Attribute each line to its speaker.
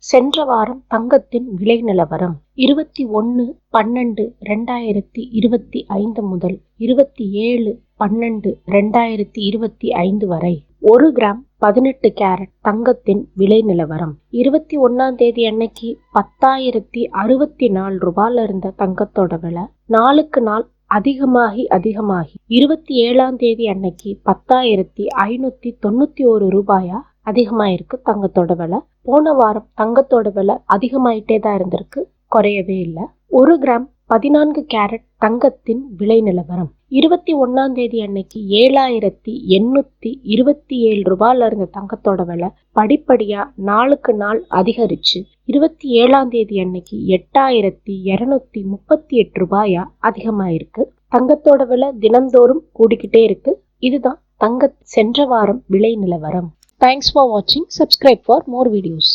Speaker 1: சென்ற வாரம் தங்கத்தின் விலை நிலவரம் 21/12/2025 முதல் 27/12/2025 வரை 1 கிராம் 18 கேரட் தங்கத்தின் விலை நிலவரம். 21ஆம் தேதி அன்னைக்கு 10,064 ரூபாயில இருந்த தங்கத்தோட விலை நாளுக்கு நாள் அதிகமாகி 27ஆம் தேதி அன்னைக்கு 10,591 ரூபாயா அதிகமாயிருக்கு தங்கத்தோட விலை. போன வாரம் தங்கத்தோட விலை அதிகமாயிட்டே தான் இருந்திருக்கு, குறையவே இல்லை. 1 கிராம் 14 கேரட் தங்கத்தின் விலை நிலவரம். 21ஆம் தேதி அன்னைக்கு 7,827 ரூபாயில இருந்த தங்கத்தோட விலை படிப்படியா நாளுக்கு நாள் அதிகரிச்சு 27ஆம் தேதி அன்னைக்கு 8,238 ரூபாயா அதிகமாயிருக்கு. தங்கத்தோட விலை தினந்தோறும் கூடிக்கிட்டே இருக்கு. இதுதான் தங்க சென்ற வாரம் விலை நிலவரம். Thanks for watching. Subscribe for more videos.